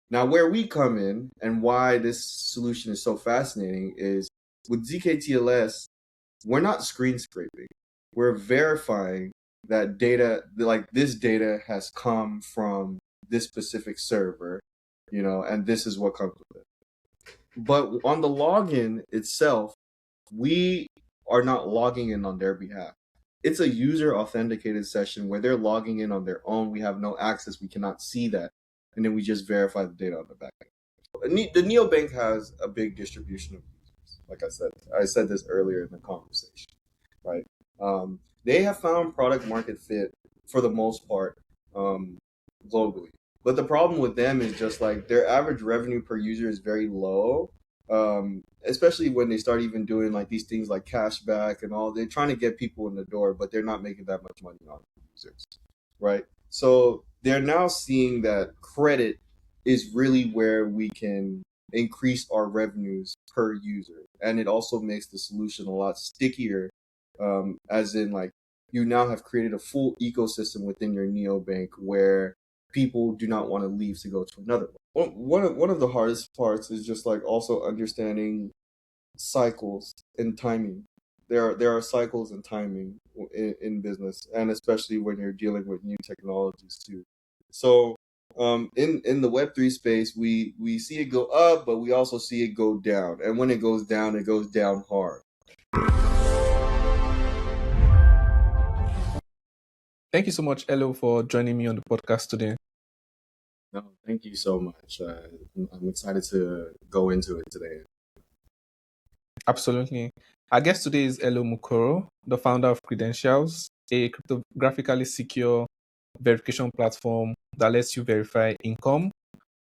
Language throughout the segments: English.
Now, where we come in and why this solution is so fascinating is with ZKTLS, we're not screen scraping. We're verifying that data, like this data has come from this specific server, and this is what comes with it. But on the login itself, we are not logging in on their behalf. It's a user authenticated session where they're logging in on their own. We have no access. We cannot see that. And then we just verify the data on the back end. The neobank has a big distribution of users. Like I said this earlier in the conversation, right? They have found product market fit for the most part globally. But the problem with them is just like their average revenue per user is very low, especially when they start even doing like these things like cashback and all. They're trying to get people in the door, but they're not making that much money on users, right? So they're now seeing that credit is really where we can increase our revenues per user, and it also makes the solution a lot stickier, as in like you now have created a full ecosystem within your neobank where people do not want to leave to go to another one. One of the hardest parts is just like also understanding cycles and timing. There are cycles and timing in business, and especially when you're dealing with new technologies too. So in the Web3 space, we see it go up, but we also see it go down. And when it goes down hard. Thank you so much, Elo, for joining me on the podcast today. No, thank you so much. I'm excited to go into it today. Absolutely. Our guest today is Elo Mukoro, the founder of Credentials, a cryptographically secure verification platform that lets you verify income,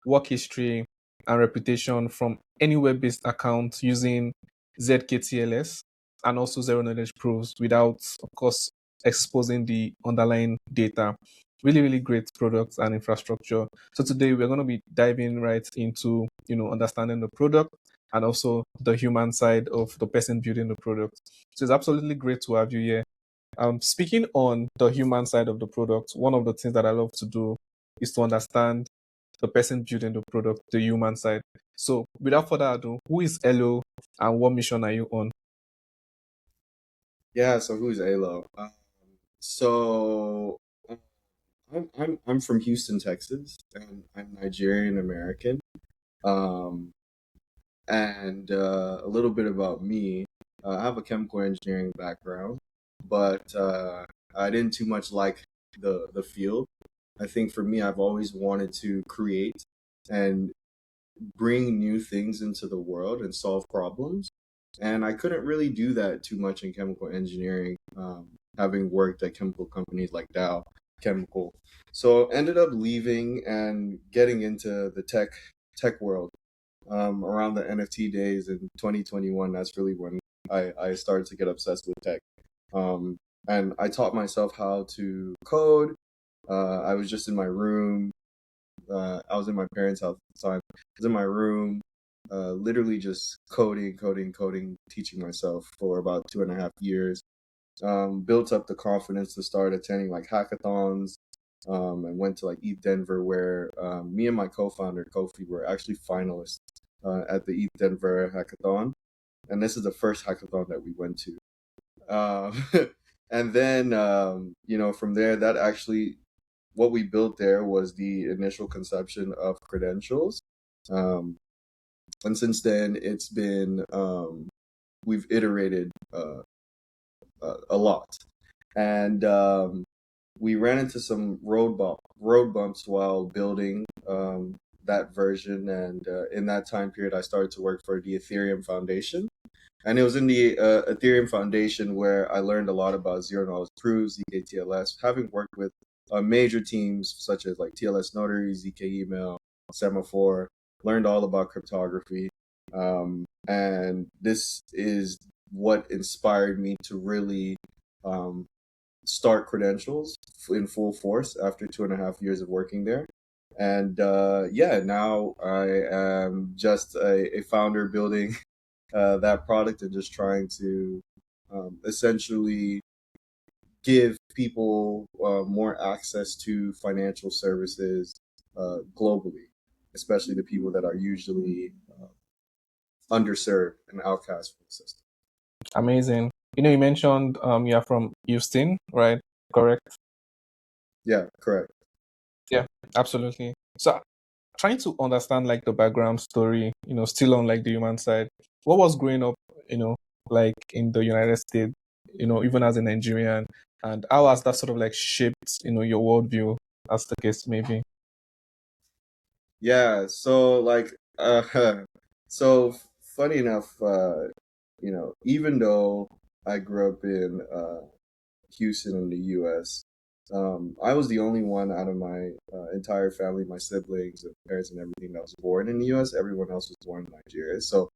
work history, and reputation from any web-based account using ZKTLS and also zero knowledge proofs without, of course, exposing the underlying data. Really, really great products and infrastructure. So today we're going to be diving right into, understanding the product and also the human side of the person building the product. So it's absolutely great to have you here. Speaking on the human side of the product, one of the things that I love to do is to understand the person building the product, the human side. So without further ado, who is Elo and what mission are you on? Yeah. So who's Alo? So I'm from Houston, Texas, and I'm Nigerian American. Um, and a little bit about me. I have a chemical engineering background, but I didn't too much like the field. I think for me, I've always wanted to create and bring new things into the world and solve problems. And I couldn't really do that too much in chemical engineering, having worked at chemical companies like Dow Chemical. So ended up leaving and getting into the tech world around the NFT days in 2021. That's really when I started to get obsessed with tech. And I taught myself how to code. I was just in my room. I was in my parents' house at the time. I was in my room, literally just coding, teaching myself for about 2.5 years. Built up the confidence to start attending like hackathons, and went to like ETH Denver, where me and my co-founder Kofi were actually finalists at the ETH Denver hackathon, and this is the first hackathon that we went to. Um, and then from there, that actually what we built there was the initial conception of credentials. Um, and since then, it's been we've iterated a lot, and we ran into some road bumps while building that version. And in that time period, I started to work for the Ethereum Foundation. And it was in the Ethereum Foundation where I learned a lot about zero knowledge proofs, ZK-TLS, having worked with major teams such as like TLS Notary, ZK Email, Semaphore, learned all about cryptography. And this is what inspired me to really um, start Credentials in full force after 2.5 years of working there. And yeah, now I am just a founder building that product and just trying to essentially give people more access to financial services globally. especially the people that are usually underserved and outcast from the system. Amazing. You mentioned you're from Houston, right? Correct. Yeah, correct. Yeah, absolutely. So trying to understand like the background story, still on like the human side. What was growing up, like in the United States, even as a Nigerian, and how has that sort of like shaped, your worldview, as the case may be? Yeah, so like so funny enough, even though I grew up in Houston in the US, I was the only one out of my entire family, my siblings and parents and everything that was born in the US. Everyone else was born in Nigeria. So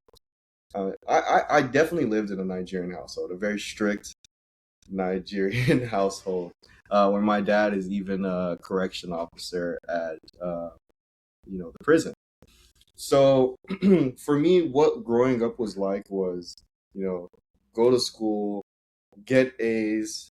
I definitely lived in a Nigerian household, a very strict Nigerian household, where my dad is even a correction officer at the prison. So for me, what growing up was like was, you know, go to school, get A's,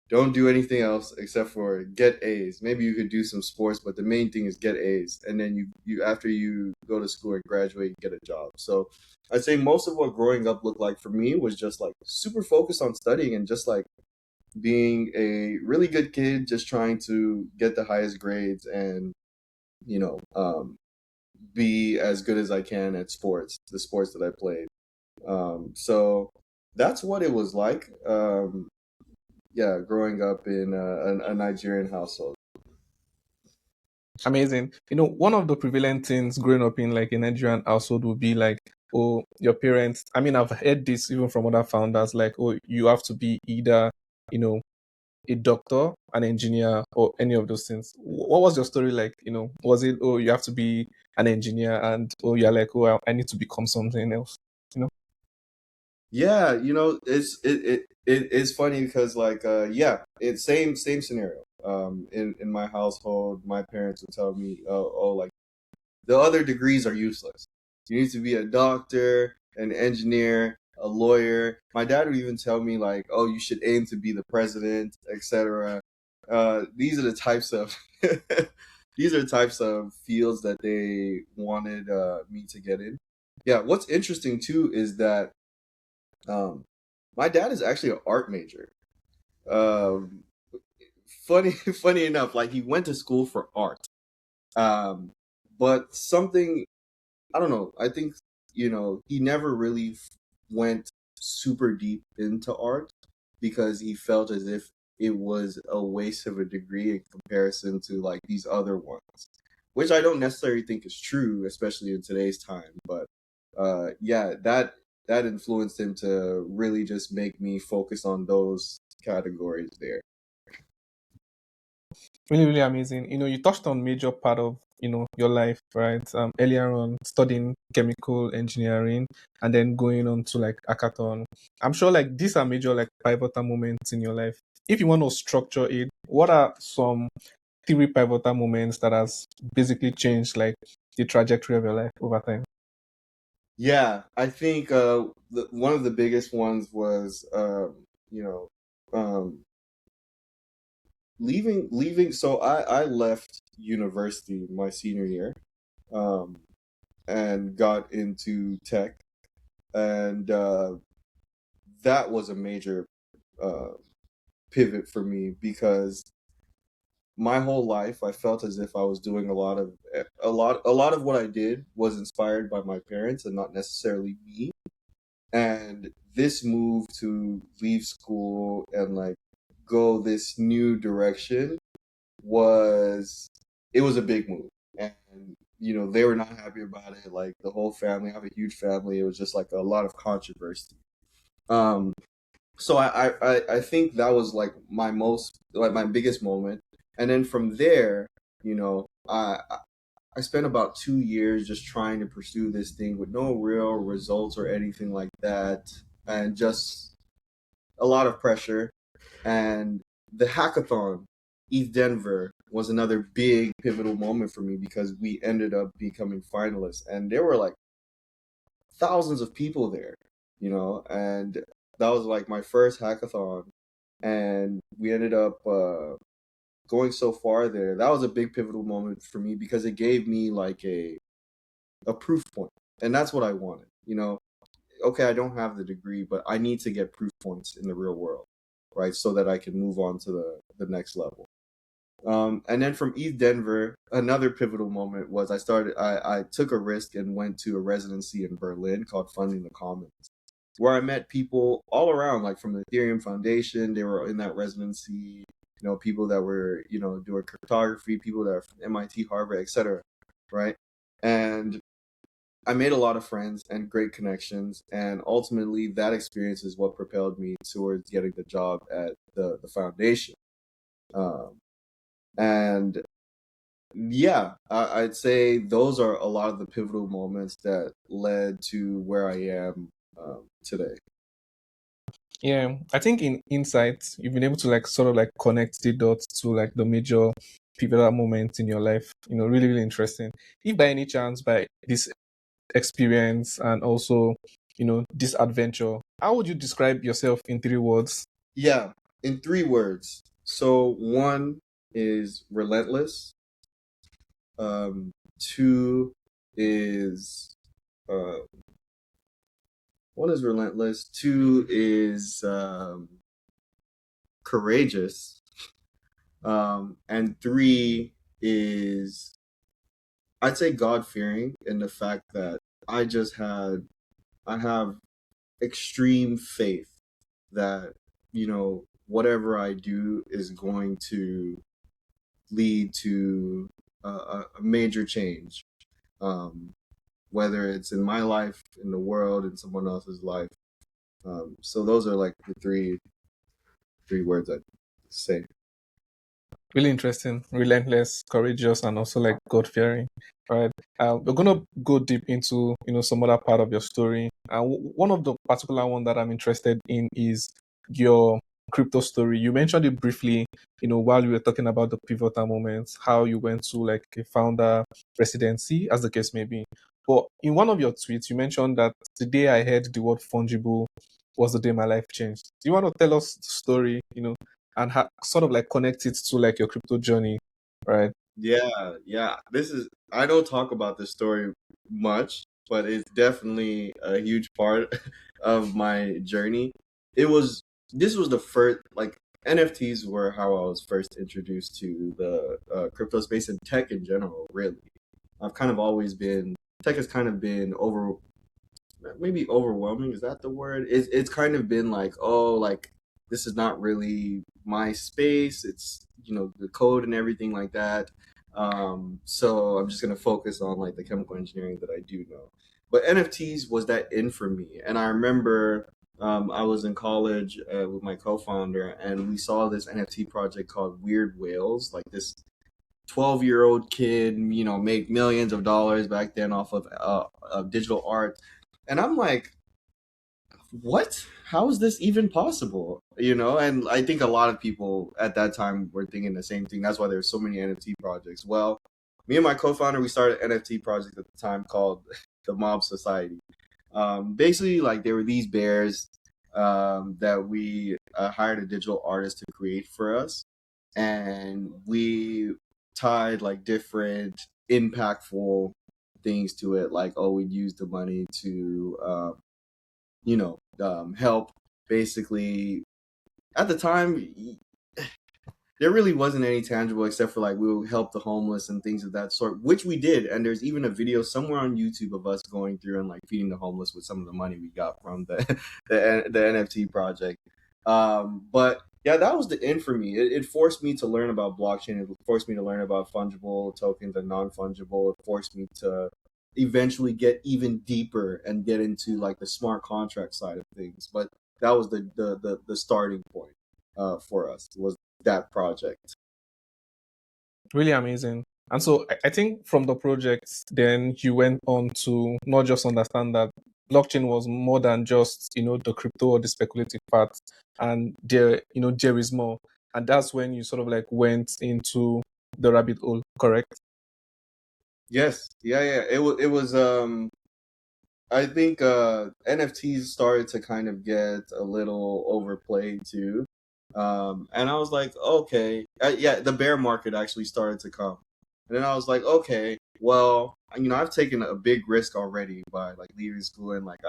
don't do anything else except for get A's. Maybe you could do some sports, but the main thing is get A's. And then you after you go to school and graduate, you get a job. So I'd say most of what growing up looked like for me was just like super focused on studying and just like being a really good kid, just trying to get the highest grades and you know um, be as good as I can at sports, the sports that I played. So that's what it was like. Yeah, growing up in a Nigerian household. Amazing. One of the prevalent things growing up in like a Nigerian household would be like, oh, your parents. I mean, I've heard this even from other founders, like, oh, you have to be either, you know, a doctor, an engineer, or any of those things. What was your story like? Was it, oh, you have to be an engineer, and oh, you're like, oh, I need to become something else? You know? Yeah, it's funny because like yeah, it's same scenario. In my household, my parents would tell me, oh, like the other degrees are useless. You need to be a doctor, an engineer, a lawyer. My dad would even tell me like, "Oh, you should aim to be the president, etc." These are the types of these are the types of fields that they wanted me to get in. Yeah, what's interesting too is that um, my dad is actually an art major. Um, funny enough, like he went to school for art. Um, but something I don't know. I think he never really went super deep into art because he felt as if it was a waste of a degree in comparison to like these other ones, which I don't necessarily think is true, especially in today's time. But yeah, that influenced him to really just make me focus on those categories there. Really, really amazing. You touched on major part of your life, right? Earlier on, studying chemical engineering, and then going on to like hackathon. I'm sure like these are major like pivotal moments in your life. If you want to structure it, what are some three pivotal moments that has basically changed like the trajectory of your life over time? Yeah, I think one of the biggest ones was you know um, leaving. So I left university my senior year, um, and got into tech, and that was a major uh, pivot for me because my whole life I felt as if I was doing a lot of what I did was inspired by my parents and not necessarily me. And this move to leave school and like go this new direction was it was a big move. And they were not happy about it. Like the whole family, I have a huge family. It was just like a lot of controversy. Um so I think that was like my biggest moment. And then from there, I spent about 2 years just trying to pursue this thing with no real results or anything like that, and just a lot of pressure. And the hackathon, Eth Denver, was another big pivotal moment for me because we ended up becoming finalists, and there were like thousands of people there, and that was like my first hackathon, and we ended up going so far there, that was a big pivotal moment for me because it gave me like a proof point, and that's what I wanted. Okay, I don't have the degree, but I need to get proof points in the real world, right? So that I can move on to the next level. And then from East Denver, another pivotal moment was I took a risk and went to a residency in Berlin called Funding the Commons, where I met people all around, like from the Ethereum Foundation. They were in that residency, people that were, doing cryptography, people that are from MIT, Harvard, etc. Right. And I made a lot of friends and great connections, and ultimately that experience is what propelled me towards getting the job at the foundation. Um, and yeah, I'd say those are a lot of the pivotal moments that led to where I am today. Yeah, I think in insights, you've been able to like sort of like connect the dots to like the major pivotal moments in your life. Really, really interesting. If by any chance, by this experience and also, this adventure, how would you describe yourself in 3 words? Yeah, in 3 words. So one is relentless. Two is uh, one is relentless. Two is courageous. And three is, I'd say, God fearing, in the fact that I have extreme faith that, whatever I do is going to lead to a major change, um, whether it's in my life, in the world, in someone else's life. So those are like the three words I'd say. Really interesting, relentless, courageous, and also like God fearing. Right. We're gonna go deep into some other part of your story. And one of the particular one that I'm interested in is your crypto story. You mentioned it briefly, while you were talking about the pivotal moments, how you went to like a founder residency, as the case may be. But in one of your tweets, you mentioned that the day I heard the word fungible was the day my life changed. Do you want to tell us the story? And sort of like connect it to like your crypto journey, right? Yeah, yeah. I don't talk about this story much, but it's definitely a huge part of my journey. This was the first, like, NFTs were how I was first introduced to the crypto space and tech in general, really. I've kind of always been, tech has kind of been maybe overwhelming, is that the word? It's kind of been like, oh, like, this is not really my space. It's, the code and everything like that. So I'm just gonna focus on like the chemical engineering that I do know. But NFTs was that in for me, and I remember I was in college with my co-founder, and we saw this NFT project called Weird Whales, like this 12-year-old kid, make millions of dollars back then off of digital art. And I'm like, what? How is this even possible? And I think a lot of people at that time were thinking the same thing. That's why there's so many NFT projects. Well, me and my co-founder, we started an NFT project at the time called the Mob Society. Basically, like, there were these bears that we hired a digital artist to create for us, and we tied like different impactful things to it, like, oh, we'd use the money to help, basically. At the time, there really wasn't any tangible except for like we would help the homeless and things of that sort, which we did. And there's even a video somewhere on YouTube of us going through and like feeding the homeless with some of the money we got from the NFT project. But yeah, that was the end for me. It forced me to learn about blockchain. It forced me to learn about fungible tokens and non-fungible. It forced me to eventually get even deeper and get into like the smart contract side of things. But that was the starting point for us, was that project. Really amazing. And so I think from the project, then you went on to not just understand that blockchain was more than just, the crypto or the speculative part. And there is more. And that's when you sort of like went into the rabbit hole, correct? Yes, yeah, yeah. It was. I think NFTs started to kind of get a little overplayed too. And I was like, okay, yeah, the bear market actually started to come, and then I was like, okay, well, I've taken a big risk already by like leaving school, and like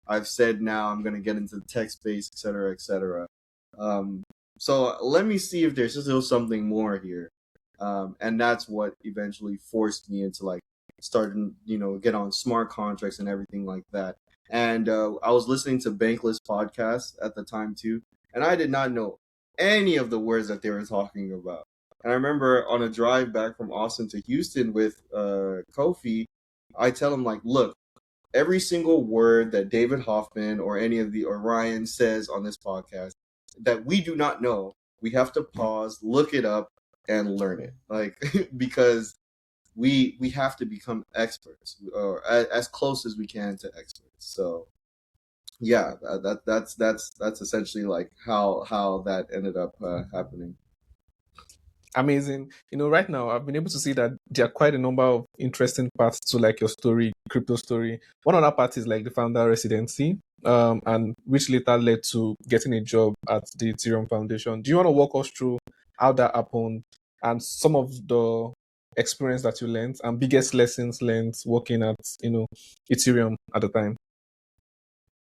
I've said now I'm gonna get into the tech space, et cetera, et cetera. Um, so let me see if there's still something more here, and that's what eventually forced me into like starting, get on smart contracts and everything like that. And I was listening to Bankless podcast at the time too, and I did not know any of the words that they were talking about. And I remember on a drive back from Austin to Houston with Kofi, I tell him like, look, every single word that David Hoffman or any of the Orion says on this podcast that we do not know, we have to pause, look it up, and learn it. Like because we have to become experts or as close as we can to experts. So yeah, that's essentially like how that ended up happening. Amazing. Right now I've been able to see that there are quite a number of interesting parts to like your story, crypto story. One other part is like the founder residency, and which later led to getting a job at the Ethereum Foundation. Do you want to walk us through how that happened and some of the experience that you learned and biggest lessons learned working at Ethereum at the time?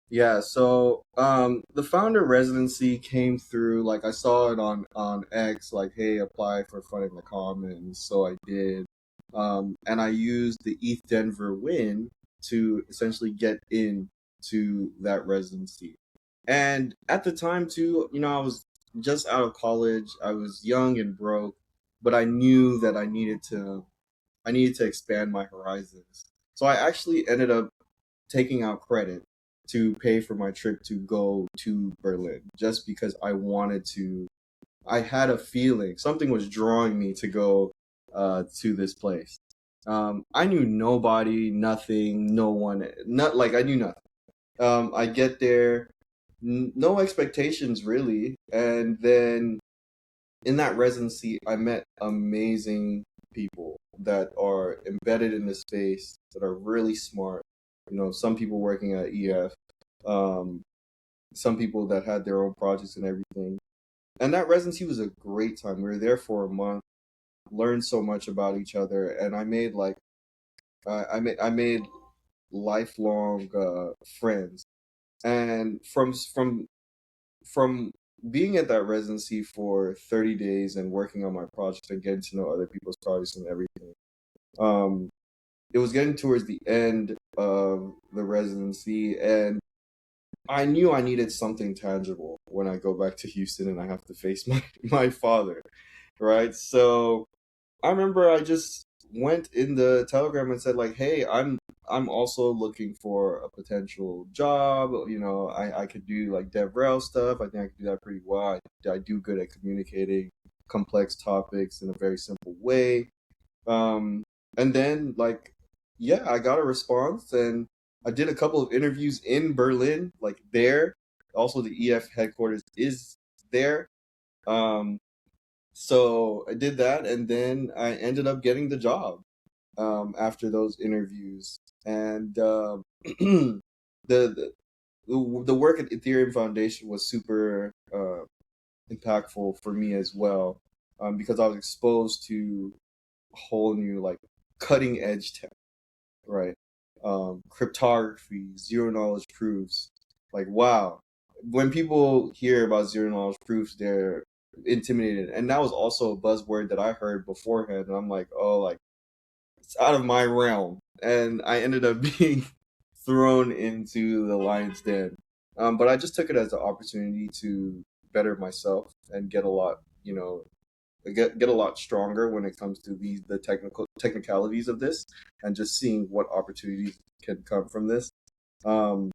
Yeah, so the founder residency came through like I saw it on X like hey apply for Fun in the Commons, so I did. And I used the ETH Denver win to essentially get in to that residency. And at the time too, I was just out of college. I was young and broke, but I knew that I needed to expand my horizons. So I actually ended up taking out credit to pay for my trip to go to Berlin just because I had a feeling something was drawing me to go to this place. I knew nobody, nothing, no one, not like I knew nothing. I get there, no expectations really, and then in that residency, I met amazing people that are embedded in the space that are really smart. Some people working at EF, um, some people that had their own projects and everything. And that residency was a great time. We were there for a month, learned so much about each other, and I made lifelong friends. And from being at that residency for 30 days and working on my project and getting to know other people's projects and everything, um, it was getting towards the end of the residency, and I knew I needed something tangible when I go back to Houston and I have to face my father, right? So I remember I just went in the Telegram and said like, "Hey, I'm also looking for a potential job. I could do like DevRel stuff. I think I could do that pretty well. I do good at communicating complex topics in a very simple way." Um, and then like, yeah, I got a response, and I did a couple of interviews in Berlin, like there. Also, the EF headquarters is there. Um, so I did that, and then I ended up getting the job after those interviews. And the, the the work at Ethereum Foundation was super impactful for me as well, because I was exposed to a whole new like cutting edge tech, right? Cryptography, zero knowledge proofs. Like wow, when people hear about zero knowledge proofs, they're intimidated, and that was also a buzzword that I heard beforehand. And I'm like, oh, like it's out of my realm, and I ended up being thrown into the lion's den. But I just took it as an opportunity to better myself and get a lot, get a lot stronger when it comes to the technicalities of this, and just seeing what opportunities can come from this. Um,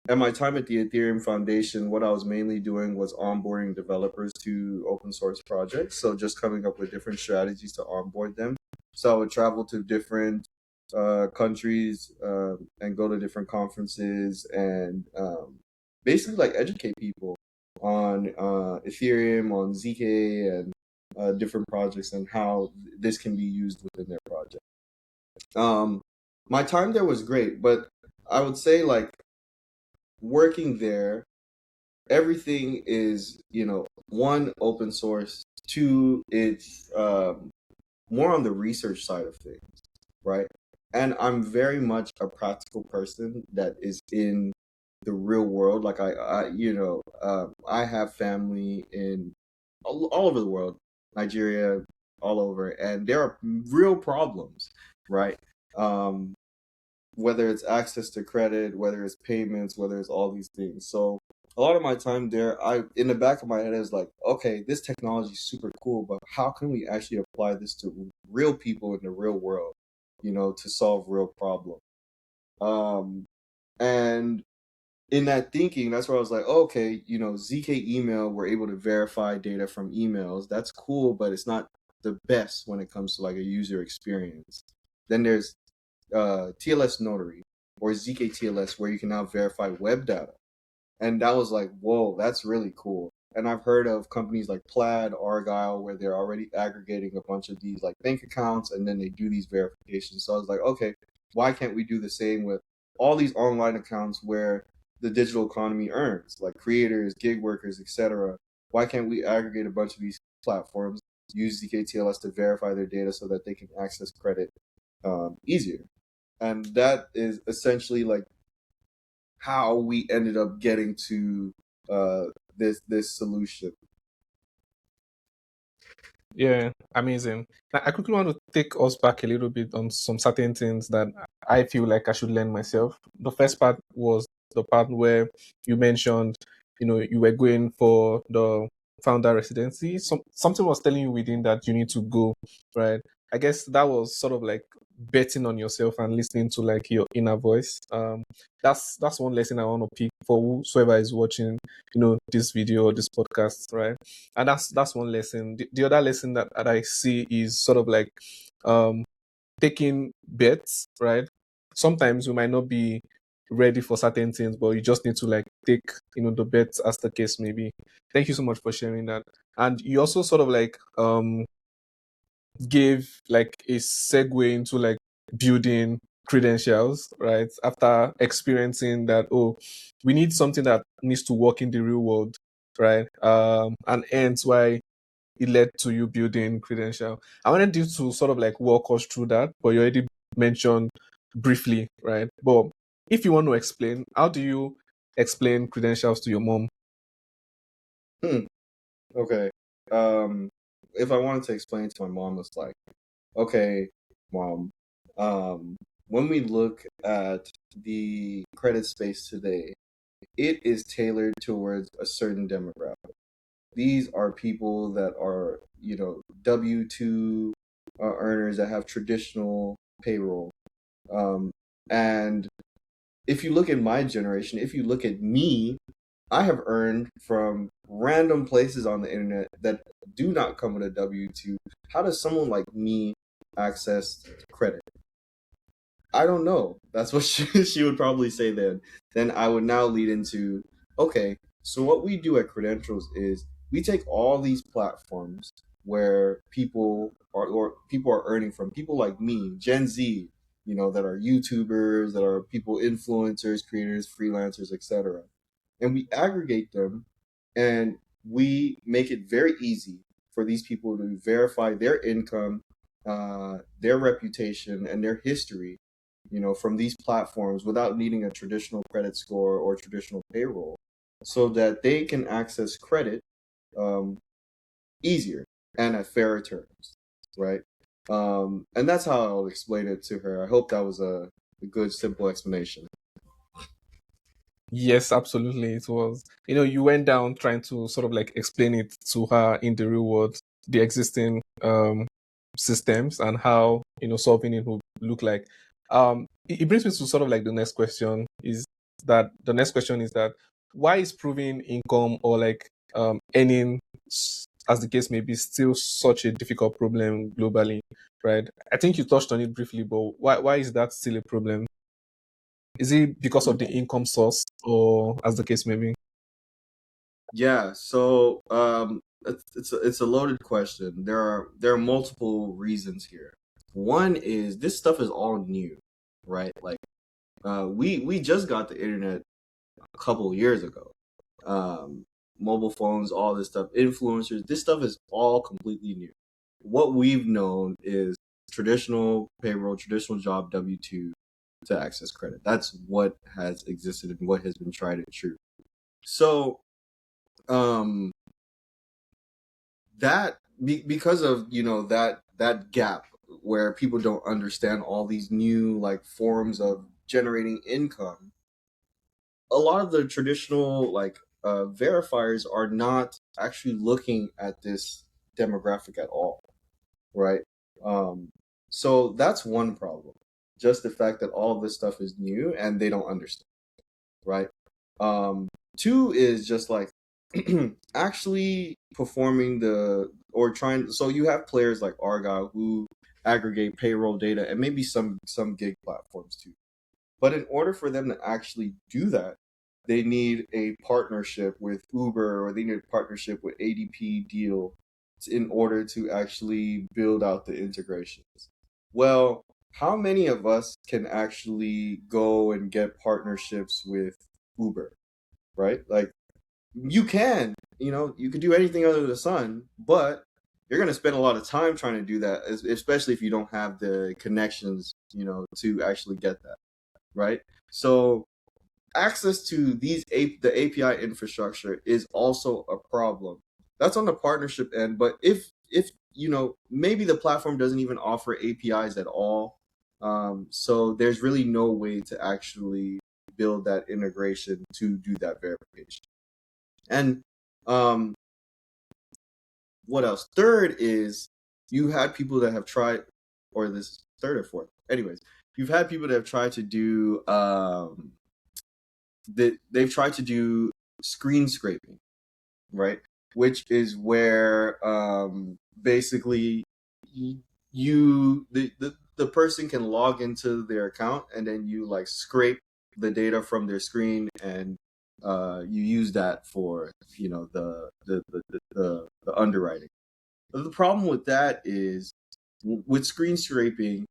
at my time at the Ethereum Foundation, what I was mainly doing was onboarding developers to open source projects. So just coming up with different strategies to onboard them. So I would travel to different countries and go to different conferences and basically like educate people on Ethereum, on ZK, and different projects and how this can be used within their project. Um, my time there was great, but I would say like working there everything is, one, open source, two, it's more on the research side of things, right? And I'm very much a practical person that is in the real world. Like I have family in all over the world, Nigeria, all over, and there are real problems, right? Um, whether it's access to credit, whether it's payments, whether it's all these things. So a lot of my time there, I in the back of my head is like, okay, this technology is super cool, but how can we actually apply this to real people in the real world, to solve real problems? Um, and in that thinking, that's where I was like, oh, okay, ZK email, we're able to verify data from emails. That's cool, but it's not the best when it comes to like a user experience. Then there's TLS Notary or ZK TLS, where you can now verify web data. And that was like, whoa, that's really cool. And I've heard of companies like Plaid, Argyle, where they're already aggregating a bunch of these like bank accounts, and then they do these verifications. So I was like, okay, why can't we do the same with all these online accounts where the digital economy earns, like creators, gig workers, etc.? Why can't we aggregate a bunch of these platforms, use ZKTLS to verify their data so that they can access credit easier? And that is essentially like how we ended up getting to uh, this solution. Yeah, amazing. Now, I quickly want to take us back a little bit on some certain things that I feel like I should learn myself. The first part was the part where you mentioned, you were going for the founder residency. Something was telling you within that you need to go, right? I guess that was sort of like betting on yourself and listening to like your inner voice. That's one lesson I want to pick for whosoever is watching, this video or this podcast, right? And that's one lesson. The other lesson that I see is sort of like um taking bets, right? Sometimes you might not be ready for certain things, but you just need to like take, the bets as the case may be. Thank you so much for sharing that. And you also sort of like gave like a segue into like building credentials, right? After experiencing that, oh, we need something that needs to work in the real world, right? And hence why it led to you building credential. I wanted you to sort of like walk us through that, but you already mentioned briefly, right? But if you want to explain, how do you explain credentials to your mom? Okay. Um, if I wanted to explain to my mom, it's like, okay, mom, when we look at the credit space today, it is tailored towards a certain demographic. These are people that are, W-2 earners that have traditional payroll. Um, and if you look at my generation, if you look at me, I have earned from random places on the internet that do not come with a W-2. How does someone like me access credit? I don't know. That's what she would probably say then. Then I would now lead into, okay, so what we do at Credentials is we take all these platforms where people are earning from, people like me, Gen Z, that are YouTubers, that are people influencers, creators, freelancers, etc. And we aggregate them, and we make it very easy for these people to verify their income, their reputation, and their history, from these platforms without needing a traditional credit score or traditional payroll, so that they can access credit um, easier and at fairer terms, right? And that's how I'll explain it to her. I hope that was a good, simple explanation. Yes, absolutely. It was. You went down trying to sort of like explain it to her in the real world, the existing systems and how, solving it would look like. It brings me to sort of like the next question is that why is proving income or like earning, as the case may be, still such a difficult problem globally, right? I think you touched on it briefly, but why is that still a problem? Is it because of the income source, or as the case may be? Yeah, so it's a loaded question. There are multiple reasons here. One is this stuff is all new, right? Like we just got the internet a couple of years ago. um, mobile phones, all this stuff, influencers. This stuff is all completely new. What we've known is traditional payroll, traditional job W-2 to access credit. That's what has existed and what has been tried and true. So um, because of that gap where people don't understand all these new like forms of generating income, a lot of the traditional verifiers are not actually looking at this demographic at all, right? Um, so that's one problem. Just the fact that all of this stuff is new and they don't understand, right? Two is just like actually performing or trying. So you have players like Argyle who aggregate payroll data and maybe some gig platforms too. But in order for them to actually do that, they need a partnership with Uber or they need a partnership with ADP Deal in order to actually build out the integrations. Well, how many of us can actually go and get partnerships with Uber, right? Like you can, you can do anything under the sun, but you're going to spend a lot of time trying to do that, especially if you don't have the connections, to actually get that, right? So access to the API infrastructure is also a problem. That's on the partnership end, but if maybe the platform doesn't even offer APIs at all, so there's really no way to actually build that integration to do that verification. And um, what else? Third is you had people that have tried, or this is third or fourth. Anyways, you've had people that have tried to do they've tried to do screen scraping, right? Which is where basically the person can log into their account and then you like scrape the data from their screen and you use that for the underwriting. But the problem with that is with screen scraping,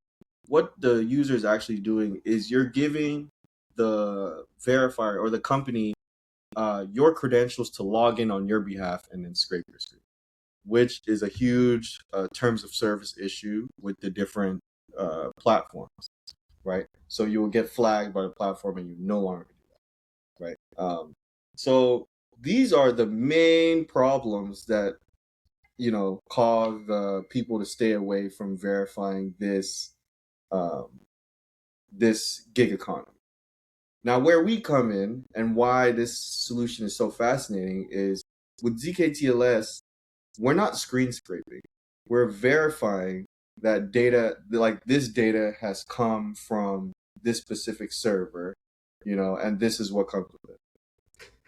what the user is actually doing is you're giving the verifier or the company your credentials to log in on your behalf and then scrape your screen, which is a huge terms of service issue with the different platforms, right? So you will get flagged by the platform and you no longer do that, right? So these are the main problems that cause people to stay away from verifying um, this gig economy. Now, where we come in and why this solution is so fascinating is with ZKTLS, we're not screen scraping. We're verifying that data, like this data has come from this specific server, and this is what comes with it.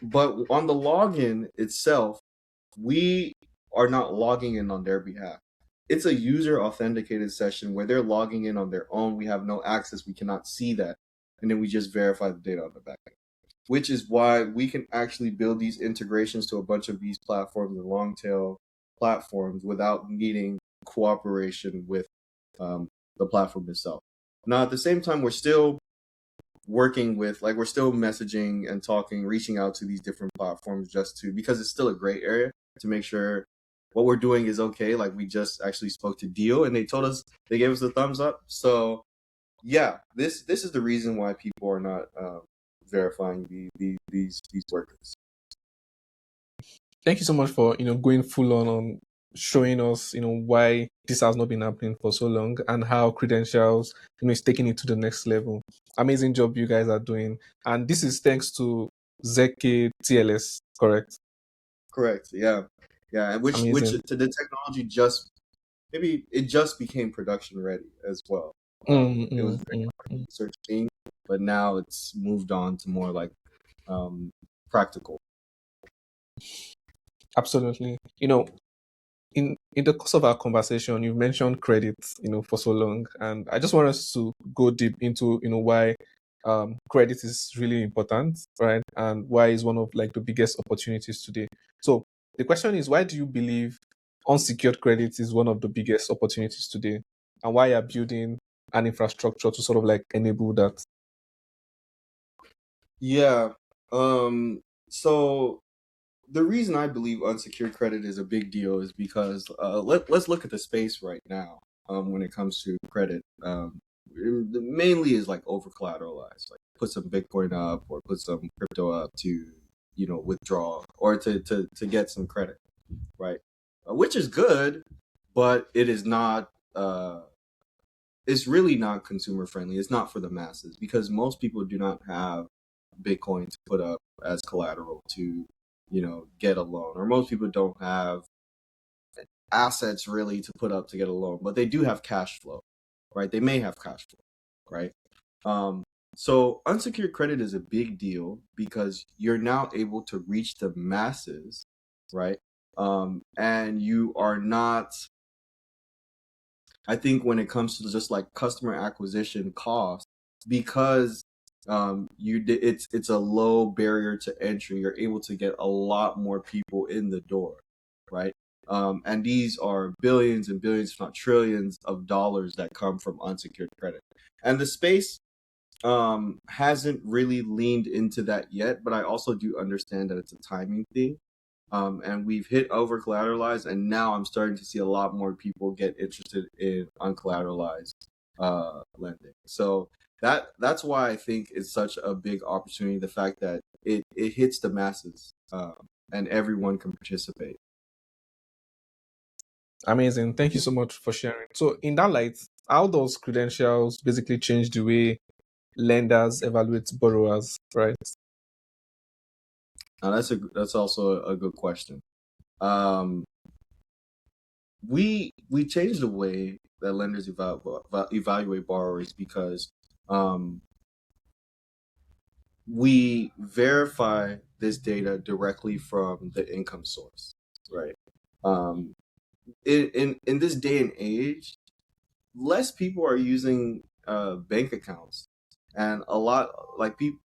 But on the login itself, we are not logging in on their behalf. It's a user authenticated session where they're logging in on their own. We have no access. We cannot see that. And then we just verify the data on the back end, which is why we can actually build these integrations to a bunch of these platforms and long tail platforms without needing cooperation with the platform itself. Now, at the same time, we're still working with, like, we're still messaging and talking, reaching out to these different platforms because it's still a gray area to make sure what we're doing is okay. Like, we just actually spoke to Deal and they gave us a thumbs up. So yeah, this is the reason why people are not verifying these workers. Thank you so much for going full on showing us why this has not been happening for so long and how credentials is taking it to the next level. Amazing job you guys are doing, and this is thanks to ZKTLS, correct? Correct. Yeah, yeah. Which Amazing. to the technology just became production ready as well. It was very research team, but now it's moved on to more like practical. Absolutely. In the course of our conversation, you've mentioned credit, for so long, and I just want us to go deep into, why credit is really important, right? And why is one of like the biggest opportunities today. So the question is, why do you believe unsecured credit is one of the biggest opportunities today, and why are building an infrastructure to sort of like enable that? Yeah. So the reason I believe unsecured credit is a big deal is because let's look at the space right now when it comes to credit. Mainly is like over collateralized, like put some Bitcoin up or put some crypto up to withdraw or to get some credit, right? Which is good, but it is not. It's really not consumer friendly. It's not for the masses because most people do not have Bitcoin to put up as collateral to, get a loan, or most people don't have assets really to put up to get a loan, but they do have cash flow, right? They may have cash flow, right? Um, so unsecured credit is a big deal because you're now able to reach the masses, right? And you are not, I think when it comes to just like customer acquisition cost, because it's a low barrier to entry. You're able to get a lot more people in the door, right? And these are billions and billions, if not trillions, of dollars that come from unsecured credit. And the space hasn't really leaned into that yet, but I also do understand that it's a timing thing. And we've hit over collateralized, and now I'm starting to see a lot more people get interested in uncollateralized lending. So that's why I think it's such a big opportunity. The fact that it hits the masses, and everyone can participate. Amazing. Thank you so much for sharing. So, in that light, how does credentials basically change the way lenders evaluate borrowers, right? Now that's also a good question. Um, we changed the way that lenders evaluate borrowers because um, we verify this data directly from the income source, right? Um, in this day and age, less people are using bank accounts, and a lot like people.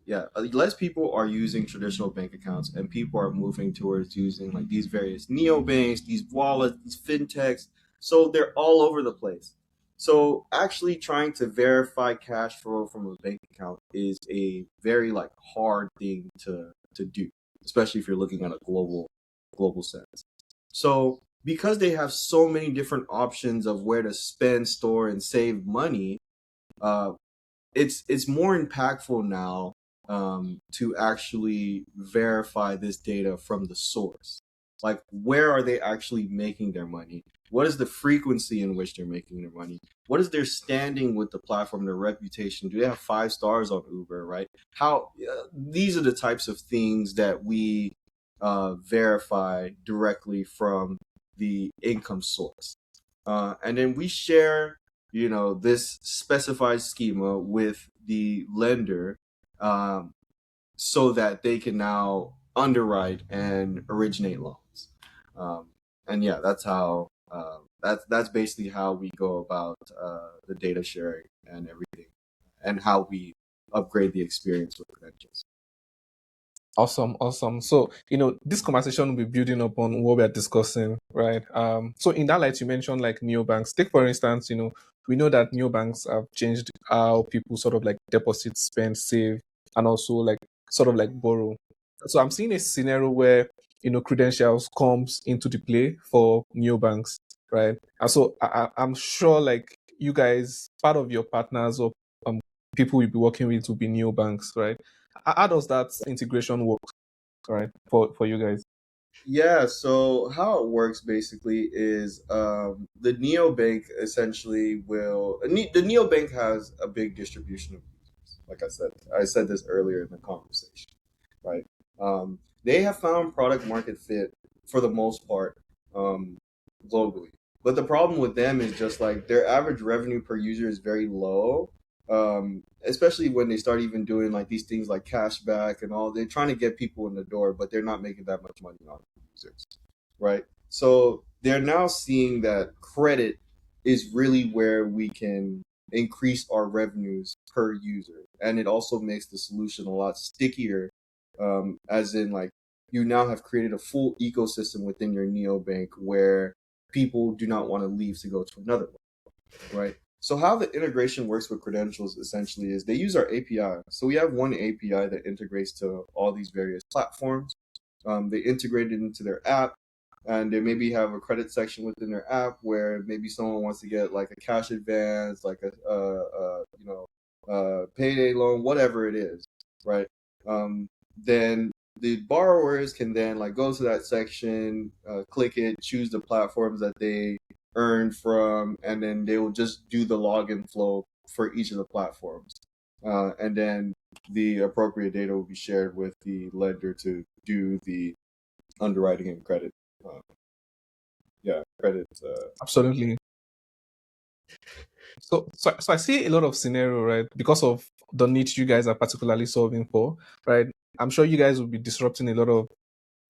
Yeah, less people are using traditional bank accounts, and people are moving towards using like these various neobanks, these wallets, these fintechs. So they're all over the place. So actually trying to verify cash flow from a bank account is a very like hard thing to do, especially if you're looking at a global sense. So because they have so many different options of where to spend, store, and save money, uh, it's more impactful now to actually verify this data from the source. Like, where are they actually making their money? What is the frequency in which they're making their money? What is their standing with the platform, their reputation? Do they have 5 stars on Uber, right? How these are the types of things that we verify directly from the income source. And then we share, this specified schema with the lender, um, so that they can now underwrite and originate loans. Um, and yeah, that's basically how we go about the data sharing and everything, and how we upgrade the experience with credentials. Awesome, awesome. So, this conversation will be building upon what we are discussing, right? So in that light, you mentioned like neobanks. Take for instance, we know that neobanks have changed how people sort of like deposit, spend, save, and also like sort of like borrow. So I'm seeing a scenario where credentials comes into the play for neobanks, right? And so I'm sure like you guys, part of your partners or people you'll be working with will be neobanks, right? How does that integration work, right, for you guys? Yeah, so how it works basically is the neobank essentially the neobank has a big distribution of users. Like I said this earlier in the conversation, right? They have found product market fit for the most part, um, globally. But the problem with them is just like their average revenue per user is very low. Especially when they start even doing like these things like cashback and all. They're trying to get people in the door, but they're not making that much money on users, right? So they're now seeing that credit is really where we can increase our revenues per user, and it also makes the solution a lot stickier. As in, like, you now have created a full ecosystem within your neobank where people do not want to leave to go to another one, right? So how the integration works with credentials essentially is they use our API. So we have one API that integrates to all these various platforms. They integrate it into their app, and they maybe have a credit section within their app where maybe someone wants to get like a cash advance, like a payday loan, whatever it is, right? Then the borrowers can then like go to that section, click it, choose the platforms that they earned from, and then they will just do the login flow for each of the platforms. And then the appropriate data will be shared with the lender to do the underwriting and credit. Uh, yeah, credit. Absolutely. So I see a lot of scenario, right? Because of the niche you guys are particularly solving for, right? I'm sure you guys will be disrupting a lot of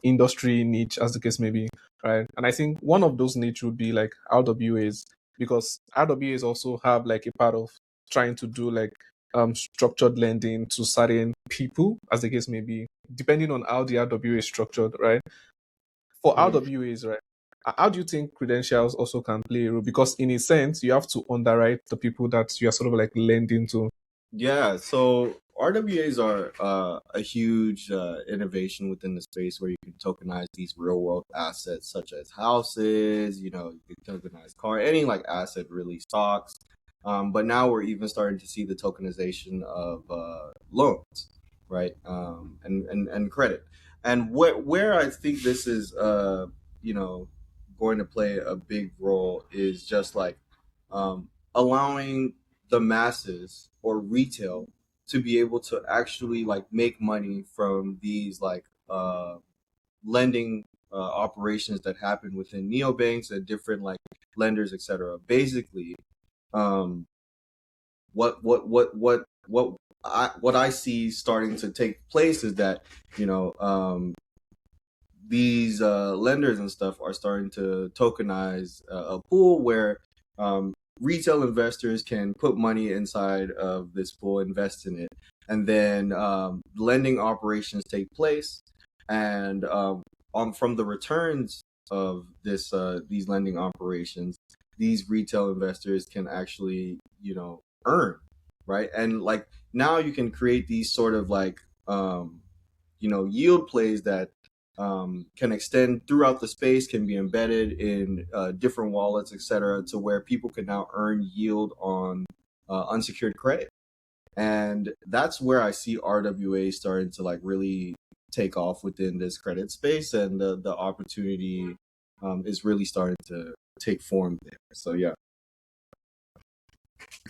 industry niche, as the case may be, right? And I think one of those niche would be like RWAs, because RWAs also have like a part of trying to do like structured lending to certain people, as the case may be, depending on how the RWA is structured, right? For Mhm. RWAs, right? How do you think credentials also can play a role? Because in a sense, you have to underwrite the people that you are sort of like lending to. Yeah, so RWAs are a huge innovation within the space where you can tokenize these real world assets such as houses, you can tokenize car, any like asset really, stocks. But now we're even starting to see the tokenization of loans, right? And credit. And where I think this is you know going to play a big role is just like allowing the masses or retail to be able to actually like make money from these like lending operations that happen within neobanks and different like lenders, etc. Basically, um, what I see starting to take place is that you know these lenders and stuff are starting to tokenize a pool where retail investors can put money inside of this pool, invest in it, and then lending operations take place. And from the returns of these lending operations, these retail investors can actually earn, right? And like now you can create these sort of like yield plays that can extend throughout the space, can be embedded in different wallets, etc., to where people can now earn yield on unsecured credit. And that's where I see RWA starting to like really take off within this credit space, and the opportunity is really starting to take form there. So yeah.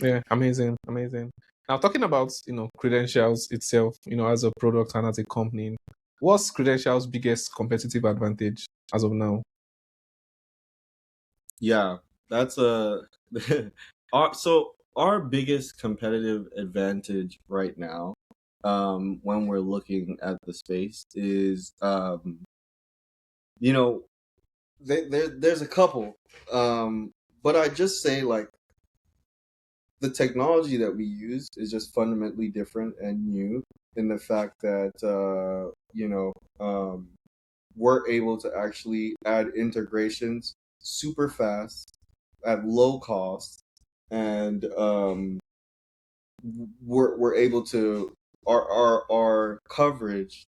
Yeah, amazing, amazing. Now talking about credentials itself, as a product and as a company, what's credentials' biggest competitive advantage as of now? Yeah, that's a our biggest competitive advantage right now, when we're looking at the space is, you know, there's a couple, but I just say like the technology that we use is just fundamentally different and new in the fact that we're able to actually add integrations super fast at low cost, and we're able to our coverage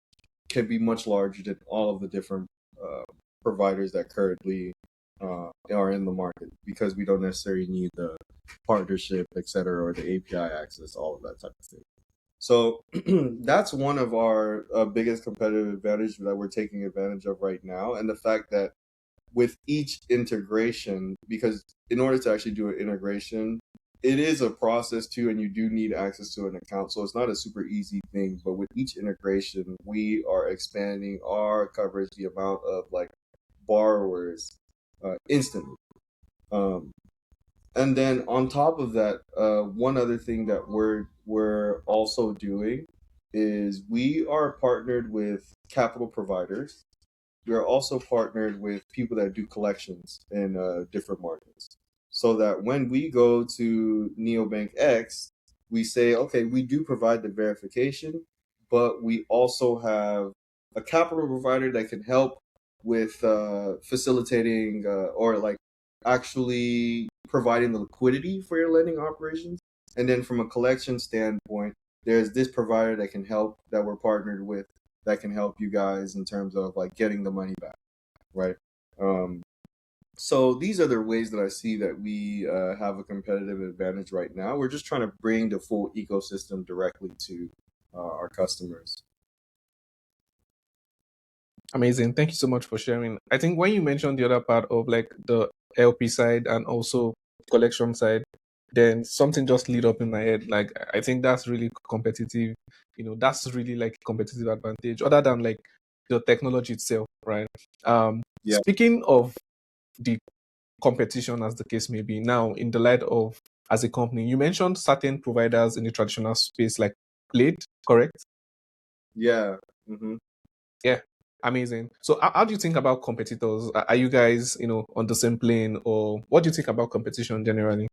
can be much larger than all of the different uh, providers that currently are in the market, because we don't necessarily need the partnership, etc., or the API access, all of that type of thing. So that's one of our biggest competitive advantage that we're taking advantage of right now, and the fact that with each integration, because in order to actually do an integration, it is a process too, and you do need access to an account. So it's not a super easy thing. But with each integration, we are expanding our coverage, the amount of like borrowers instantly. Um, and then on top of that, one other thing that we're also doing is we are partnered with capital providers. We are also partnered with people that do collections in different markets, so that when we go to Neobank X, we say, okay, we do provide the verification, but we also have a capital provider that can help with facilitating or like actually providing the liquidity for your lending operations. And then from a collection standpoint, there's this provider that can help, that we're partnered with, that can help you guys in terms of like getting the money back, right? Um, so these are the ways that I see that we have a competitive advantage right now. We're just trying to bring the full ecosystem directly to our customers. Amazing. Thank you so much for sharing. I think when you mentioned the other part of like the LP side and also collection side, then something just lit up in my head. Like I think that's really competitive. That's really like competitive advantage other than like the technology itself, right? Yeah, Speaking of the competition, as the case may be, now in the light of as a company, you mentioned certain providers in the traditional space like Blade, correct? yeah. Hmm. Yeah, amazing. So, how do you think about competitors? Are you guys, on the same plane, or what do you think about competition generally?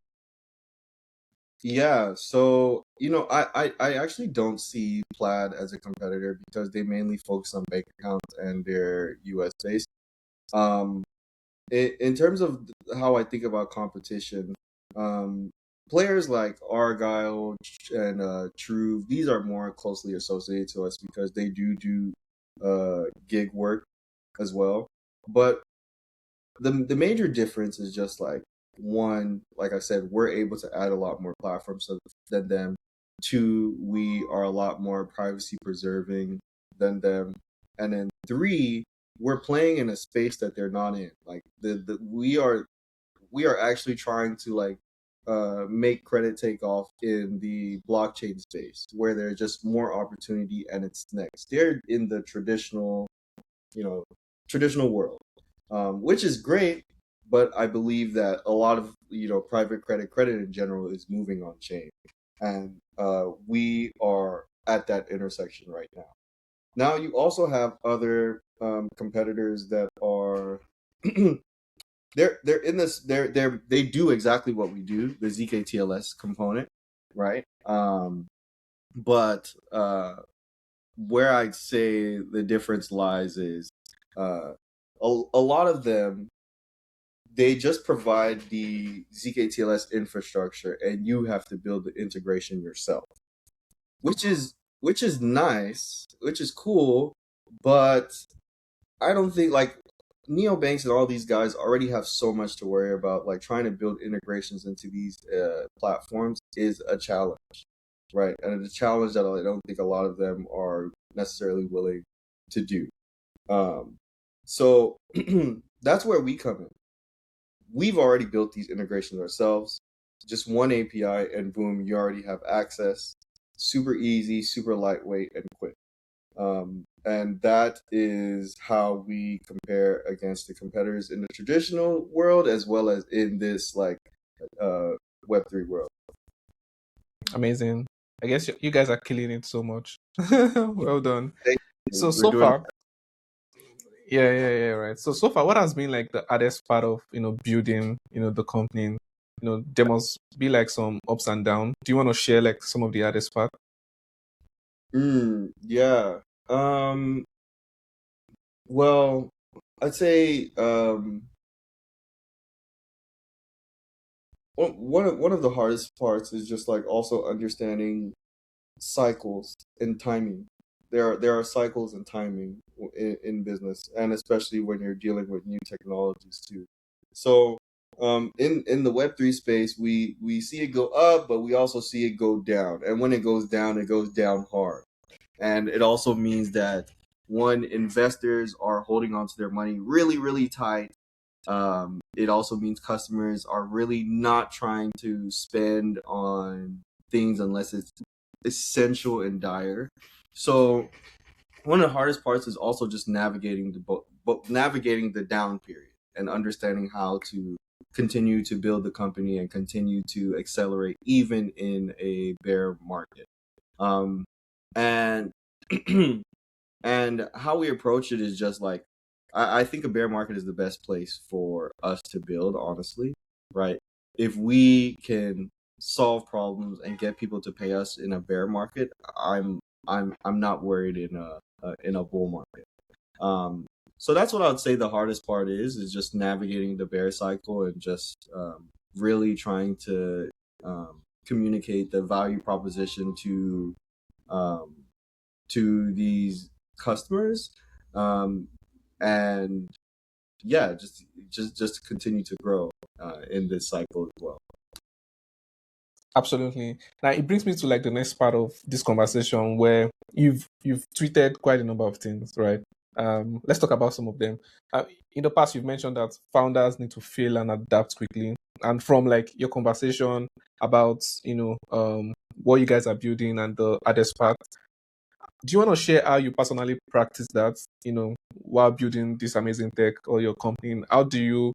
Yeah, so I actually don't see Plaid as a competitor because they mainly focus on bank accounts and they're US based. Um, in terms of how I think about competition, um, players like Argyle and True, these are more closely associated to us because they do gig work as well. But the major difference is just like one, like I said, we're able to add a lot more platforms than them. Two, we are a lot more privacy preserving than them. And then three, we're playing in a space that they're not in. Like we are actually trying to like make credit take off in the blockchain space where there's just more opportunity and it's next. They're in the you know, traditional world, which is great. But I believe that a lot of private credit in general is moving on chain, and we are at that intersection right now. Now you also have other competitors that are they're in this they do exactly what we do, the zktls component, right? But where I'd say the difference lies is uh, a lot of them, they just provide the zktls infrastructure and you have to build the integration yourself, which is nice, which is cool. But I don't think like neobanks and all these guys already have so much to worry about. Like trying to build integrations into these platforms is a challenge, right? And it's a challenge that I don't think a lot of them are necessarily willing to do. Um, so that's where we come in. We've already built these integrations ourselves. Just one API, and boom, you already have access. Super easy, super lightweight, and quick. And that is how we compare against the competitors in the traditional world as well as in this like uh, Web3 world. Amazing. I guess you guys are killing it so much. Well done. So We're so doing. far, yeah, yeah, yeah, right. So far, what has been like the hardest part of building the company? There must be like some ups and downs. Do you want to share like some of the hardest part? Yeah. Um, well, I'd say one of the hardest parts is just like also understanding cycles and timing. There are cycles and timing in business, and especially when you're dealing with new technologies too. So in the Web3 space, we see it go up, but we also see it go down. And when it goes down hard. And it also means that one, investors are holding onto their money really, really tight. It also means customers are really not trying to spend on things unless it's essential and dire. So one of the hardest parts is also just navigating navigating the down period and understanding how to continue to build the company and continue to accelerate even in a bear market. Um, and and how we approach it is just like I think a bear market is the best place for us to build, honestly, right? If we can solve problems and get people to pay us in a bear market, I'm not worried in a bull market. So that's what I would say the hardest part is just navigating the bear cycle and just really trying to communicate the value proposition um, to these customers, and yeah, just to continue to grow in this cycle as well. Absolutely. Now it brings me to like the next part of this conversation where you've tweeted quite a number of things, right? Let's talk about some of them. In the past, you've mentioned that founders need to fail and adapt quickly. And from like your conversation about what you guys are building and the others part, do you want to share how you personally practice that? While building this amazing tech or your company, how do you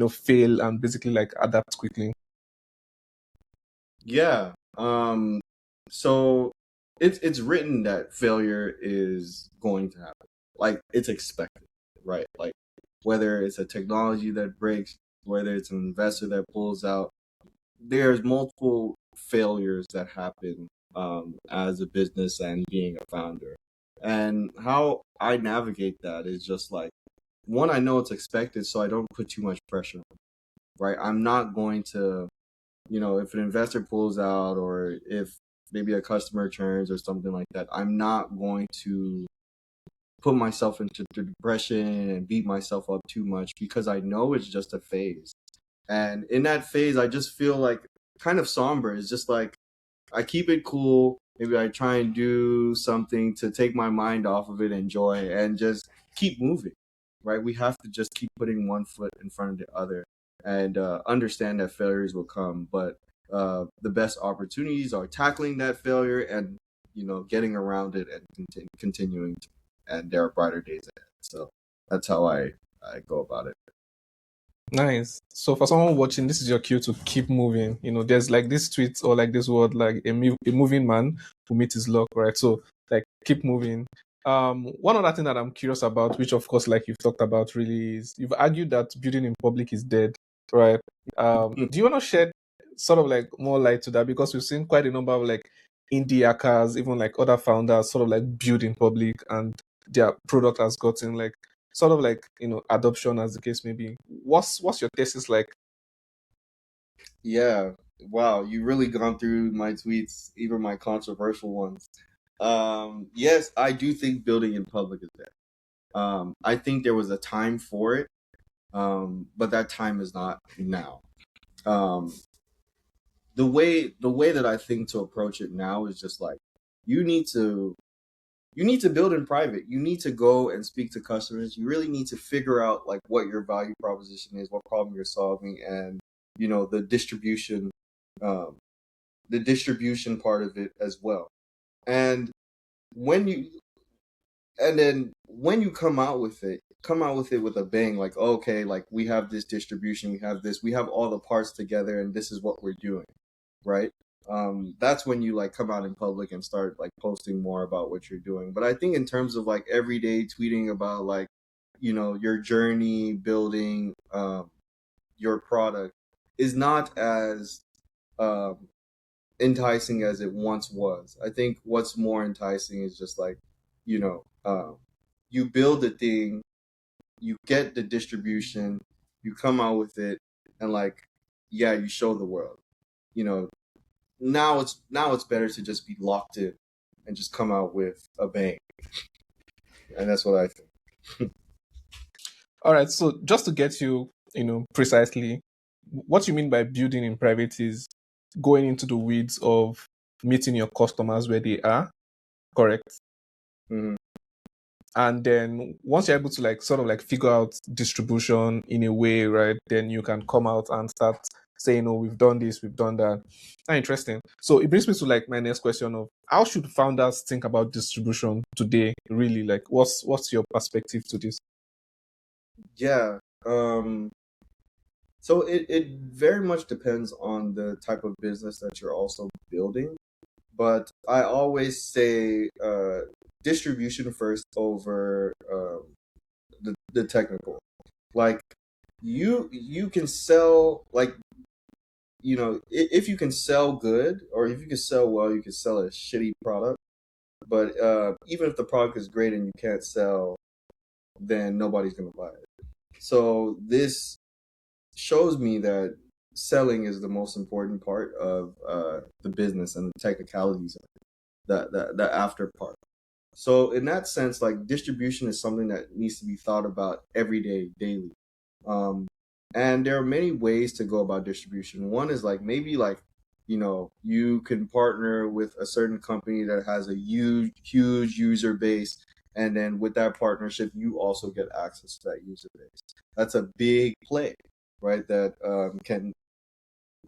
fail and basically like adapt quickly? Yeah. So it's written that failure is going to happen. Like it's expected, right? Like whether it's a technology that breaks, whether it's an investor that pulls out, there's multiple failures that happen as a business and being a founder. And how I navigate that is just like one, I know it's expected, so I don't put too much pressure on, right? I'm not going to, if an investor pulls out or if maybe a customer churns or something like that, I'm not going to put myself into depression and beat myself up too much because I know it's just a phase. And in that phase, I just feel like kind of somber. It's just like I keep it cool. Maybe I try and do something to take my mind off of it, enjoy, and just keep moving, right? We have to just keep putting one foot in front of the other and understand that failures will come. But the best opportunities are tackling that failure and, getting around it and continuing. And there are brighter days ahead. So that's how I go about it. Nice. So for someone watching, this is your cue to keep moving. There's like this tweet or like this word, like a moving man who meets his luck, right? So like keep moving. One other thing that I'm curious about, which of course, like you've talked about, really is you've argued that building in public is dead, right? Do you want to shed sort of like more light to that because we've seen quite a number of like indie hackers, even like other founders, sort of like build in public and their product has gotten like sort of like adoption as the case may be. What's your thesis like? Yeah. Wow, you really gone through my tweets, even my controversial ones. Yes, I do think building in public is dead. I think there was a time for it, but that time is not now. Um, the way that I think to approach it now is just like you need to you need to build in private. You need to go and speak to customers. You really need to figure out like what your value proposition is, what problem you're solving, and the distribution, um, the distribution part of it as well. And when you and then when you come out with it with a bang, like okay, like we have this distribution, we have all the parts together, and this is what we're doing, right? That's when you like come out in public and start like posting more about what you're doing. But I think in terms of like everyday tweeting about like your journey building your product is not as um, enticing as it once was. I think what's more enticing is just like you know you build the thing, you get the distribution, you come out with it, and like yeah, you show the world. You know, now it's better to just be locked in and just come out with a bang, and that's what I think. All right, so just to get you, precisely, what you mean by building in private is going into the weeds of meeting your customers where they are, correct? Mhm. And then once you're able to like sort of like figure out distribution in a way, right, then you can come out and start saying, oh, we've done this, we've done that. That's interesting. So it brings me to like my next question of how should founders think about distribution today, really? Like what's your perspective to this? Yeah. So it very much depends on the type of business that you're also building. But I always say distribution first over the technical. Like you can sell like if you can sell good or if you can sell well, you can sell a shitty product. But even if the product is great and you can't sell, then nobody's gonna buy it. So this shows me that selling is the most important part of the business and the technicalities of it, the after part. So in that sense, like distribution is something that needs to be thought about every day, daily. Um, and there are many ways to go about distribution. One is like maybe like, you can partner with a certain company that has a huge user base. And then with that partnership, you also get access to that user base. That's a big play, right? That can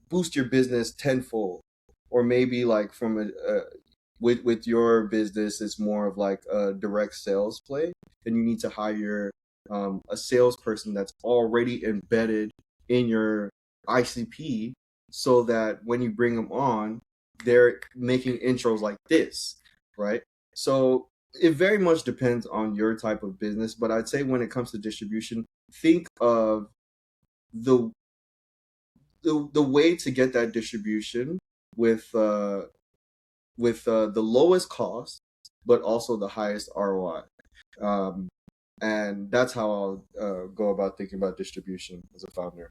boost your business tenfold. Or maybe like from with your business, it's more of like a direct sales play, and you need to hire a salesperson that's already embedded in your ICP, so that when you bring them on, they're making intros like this, right? So it very much depends on your type of business, but I'd say when it comes to distribution, think of the the way to get that distribution with the lowest cost, but also the highest ROI. Um, and that's how I'll go about thinking about distribution as a founder.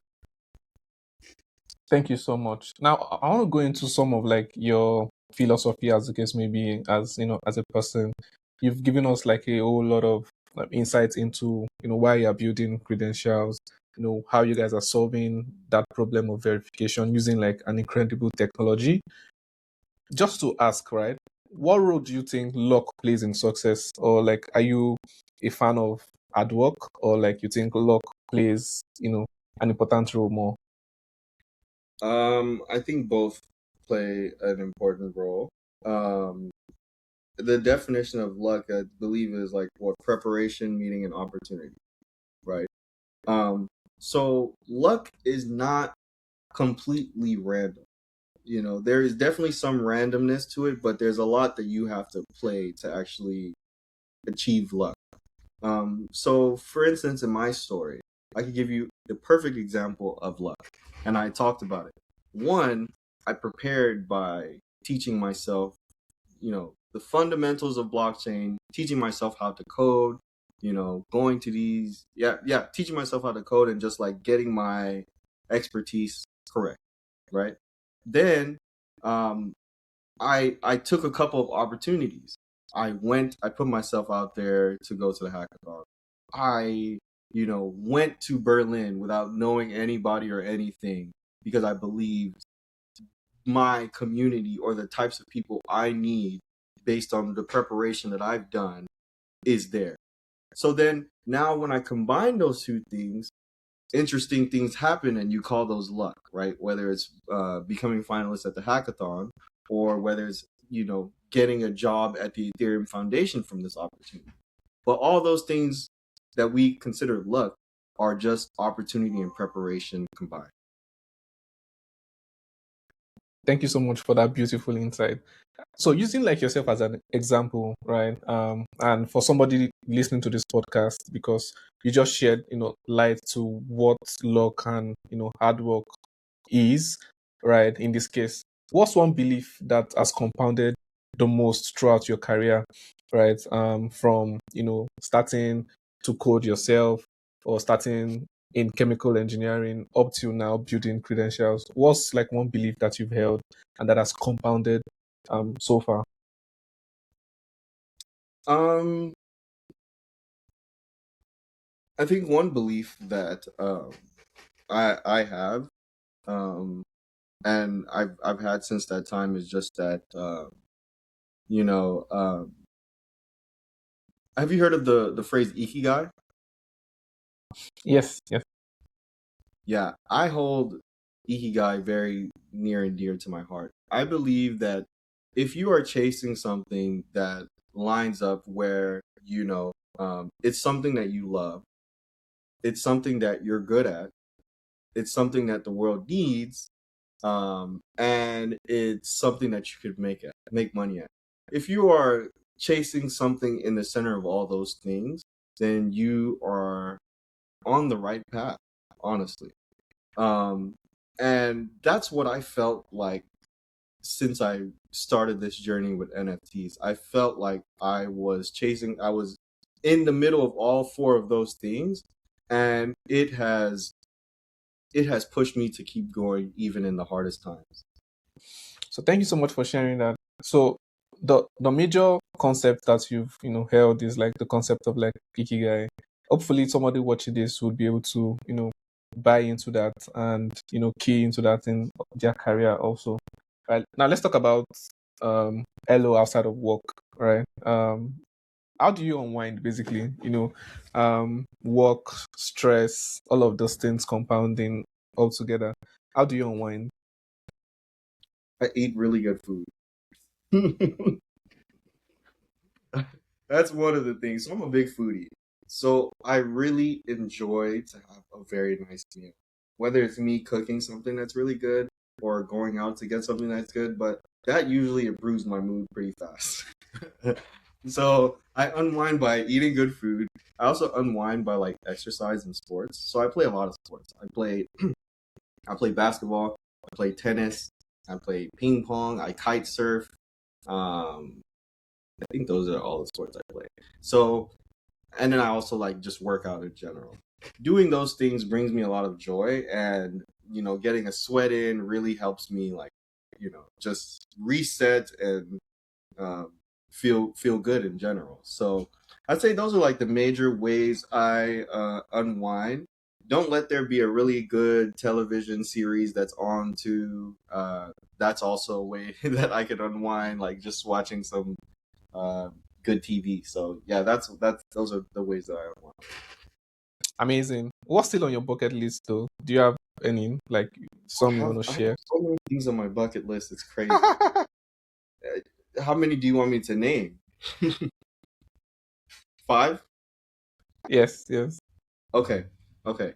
Thank you so much. Now, I want to go into some of like your philosophy, as the case maybe, as as a person. You've given us like a whole lot of insights into why you're building credentials, how you guys are solving that problem of verification using like an incredible technology. Just to ask, right? What role do you think luck plays in success, or like, are you a fan of hard work, or like you think luck plays, an important role more? I think both play an important role. Um, the definition of luck, I believe, is like what preparation meeting an opportunity, right? Um, so luck is not completely random. There is definitely some randomness to it, but there's a lot that you have to play to actually achieve luck. So for instance, in my story, I could give you the perfect example of luck, and I talked about it. One, I prepared by teaching myself, the fundamentals of blockchain, teaching myself how to code, going to these, yeah, teaching myself how to code and just like getting my expertise correct, right? Then, um, I took a couple of opportunities. I put myself out there to go to the hackathon. I, went to Berlin without knowing anybody or anything because I believed my community or the types of people I need based on the preparation that I've done is there. So then now when I combine those two things, interesting things happen and you call those luck, right? Whether it's becoming finalist at the hackathon or whether it's, getting a job at the Ethereum Foundation from this opportunity. But all those things that we consider luck are just opportunity and preparation combined. Thank you so much for that beautiful insight. So using like yourself as an example, right? And for somebody listening to this podcast, because you just shared, light to what luck and hard work is, right? In this case, what's one belief that has compounded the most throughout your career, right? From starting to code yourself or starting in chemical engineering up to now building credentials. What's like one belief that you've held and that has compounded so far? Um, I think one belief that I have, um, and I've had since that time is just that you know have you heard of the phrase ikigai? Yes, yes. Yeah, I hold ikigai very near and dear to my heart. I believe that if you are chasing something that lines up where it's something that you love, it's something that you're good at, it's something that the world needs, and it's something that you could make money at. If you are chasing something in the center of all those things, then you are on the right path, honestly. Um, and that's what I felt like since I started this journey with NFTs. I felt like I was in the middle of all four of those things, and it has pushed me to keep going even in the hardest times. So thank you so much for sharing that. So the major concept that you've held is like the concept of like ikigai. Hopefully, somebody watching this would be able to buy into that and key into that in their career also. Right now, let's talk about Elo outside of work. Right. How do you unwind basically? Work, stress, all of those things compounding all together. How do you unwind? I eat really good food. That's one of the things. So I'm a big foodie. So I really enjoy to have a very nice meal. Whether it's me cooking something that's really good or going out to get something that's good, but that usually improves my mood pretty fast. So I unwind by eating good food. I also unwind by like exercise and sports. So I play a lot of sports. I play basketball, I play tennis, I play ping pong, I kite surf. Um, I think those are all the sports I play. So, and then I also like just work out in general. Doing those things brings me a lot of joy, and getting a sweat in really helps me like, just reset and um, feel good in general. So, I'd say those are like the major ways I unwind. Don't let there be a really good television series that's on to. That's also a way that I could unwind, like just watching some uh, good TV. So yeah, that's those are the ways that I want. Amazing. What's still on your bucket list though? Do you have any like I some you have want to I have share? so many things on my bucket list. It's crazy. How many do you want me to name? Five? Yes, yes. Okay, okay.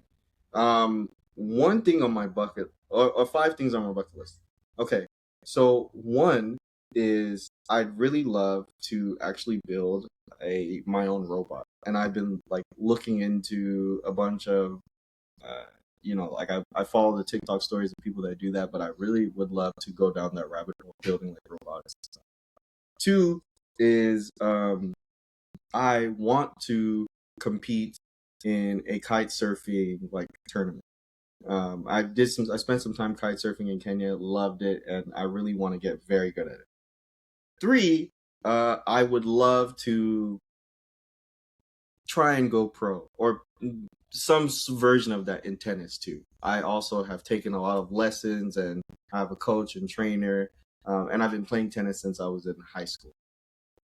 One thing on my bucket, or five things on my bucket list. Okay, so one is I'd really love to actually build a my own robot, and I've been like looking into a bunch of uh, like I follow the TikTok stories of people that do that, but I really would love to go down that rabbit hole building like robotics and stuff. Two is I want to compete in a kite surfing like tournament. I spent some time kite surfing in Kenya, loved it, and I really want to get very good at it. Three, I would love to try and go pro or some version of that in tennis too. I also have taken a lot of lessons and I have a coach and trainer, and I've been playing tennis since I was in high school.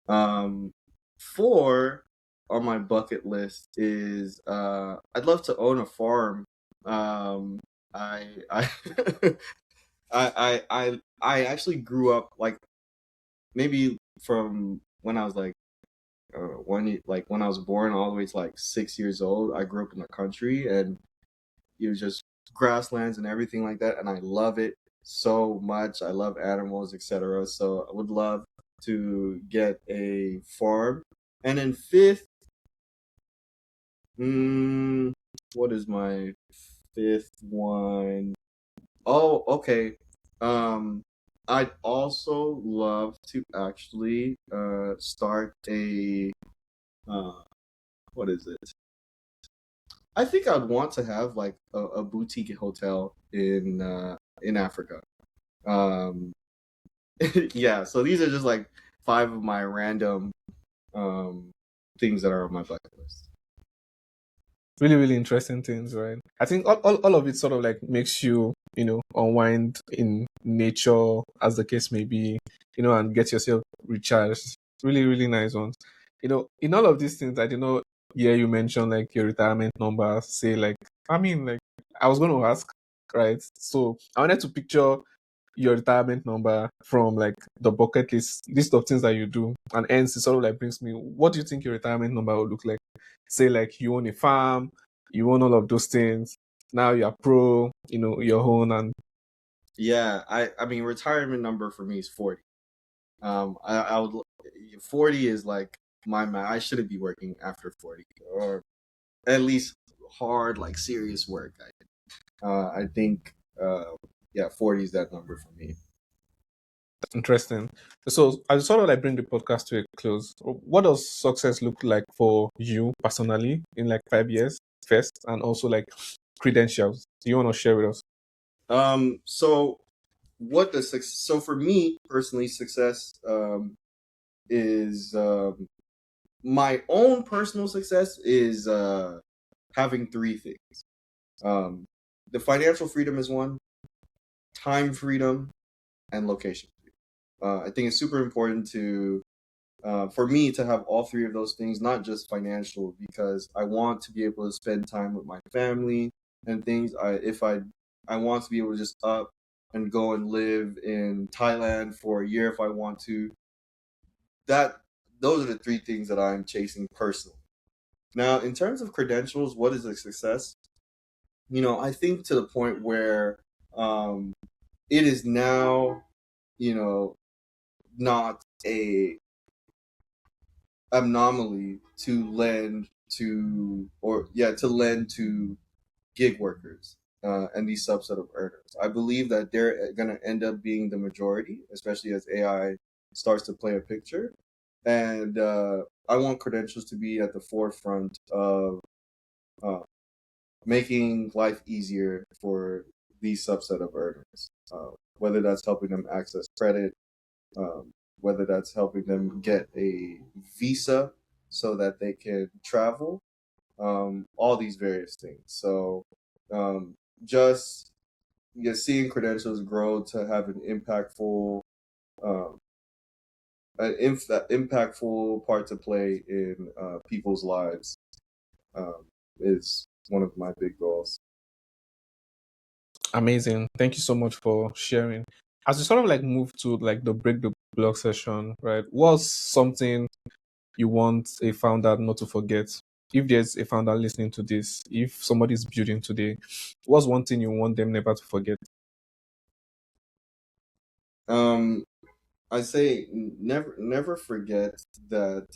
Um, Four on my bucket list is I'd love to own a farm. I I actually grew up like maybe from when I was like when I was born all the way to like 6 years old. I grew up in the country and it was just grasslands and everything like that, and I love it so much. I love animals, etc. So I would love to get a farm. And then fifth, mm, what is my fifth one? Oh, okay. Um, I'd also love to actually start a uh what is it? I think I'd want to have like a boutique hotel in Africa. Um, yeah, so these are just like five of my random um things that are on my bucket list. Really, really interesting things, right? I think all of it sort of like makes you, unwind in nature, as the case may be, and get yourself recharged. Really, really nice ones. In all of these things, I did not hear you mention like your retirement number. Say like, I mean, like I was going to ask, right? So I wanted to picture your retirement number from like the bucket list of things that you do, and hence it sort of like brings me. What do you think your retirement number will look like? Say like you own a farm, you own all of those things. Now you're pro, your own, and Yeah, I mean retirement number for me is 40. I would 40 is like I shouldn't be working after 40 or at least hard like serious work. I think yeah, 40 is that number for me. interesting. So I sort of like bring the podcast to a close. What does success look like for you personally in like 5 years first, and also like credentials? Do you want to share with us? So what the so for me personally success is my own personal success is having three things. The financial freedom is one, time freedom, and location freedom. I think it's super important to for me to have all three of those things, not just financial, because I want to be able to spend time with my family and things. I want to be able to just up and go and live in Thailand for a year if I want to. That those are the three things that I'm chasing personally. Now, in terms of credentials, what is a success? I think to the point where um, it is now, you know, not a anomaly to lend to gig workers and these subset of earners. I believe that they're going to end up being the majority, especially as AI starts to play a picture. And I want credentials to be at the forefront of uh, making life easier for these subset of earners, whether that's helping them access credit, um, whether that's helping them get a visa so that they can travel, all these various things. So um, just seeing credentials grow to have um, impactful part to play in people's lives um, is one of my big goals. Amazing. Thank you so much for sharing. As we sort of like move to like the break the block session, right? What's something you want a founder not to forget? If there's a founder listening to this, if somebody's building today, what's one thing you want them never to forget? Um, I say never forget that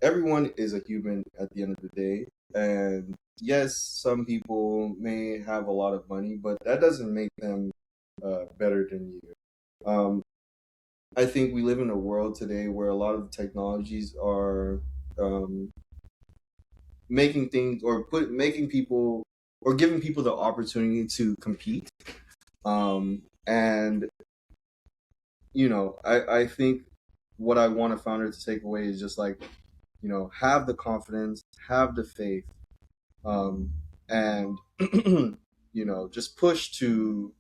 everyone is a human at the end of the day, and yes, some people may have a lot of money, but that doesn't make them better than you. Um, I think we live in a world today where a lot of technologies are um, making things making people or giving people the opportunity to compete. And I think what I want a founder to take away is just like, have the confidence, have the faith, um, and just push to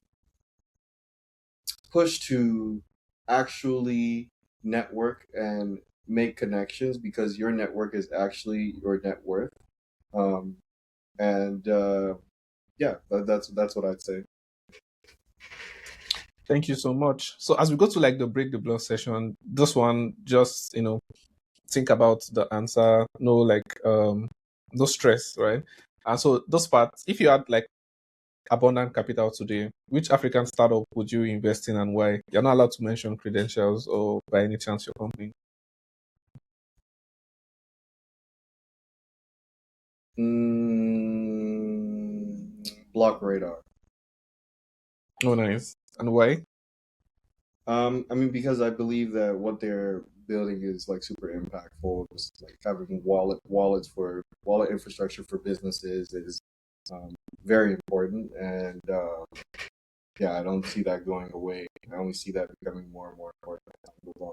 actually network and make connections because your network is actually your net worth. Um, and yeah, that's what I'd say. Thank you so much. So as we go to like the break the block session, this one just think about the answer, no stress, right? And so those parts, if you had like abundant capital today, which African startup would you invest in and why? You're not allowed to mention credentials or by any chance your company. Block radar. Oh, nice. And why? I mean, because I believe that what they're building is like super impactful. Just like having wallet infrastructure for businesses is um, very important, and yeah, I don't see that going away. I only see that becoming more and more important as time goes on.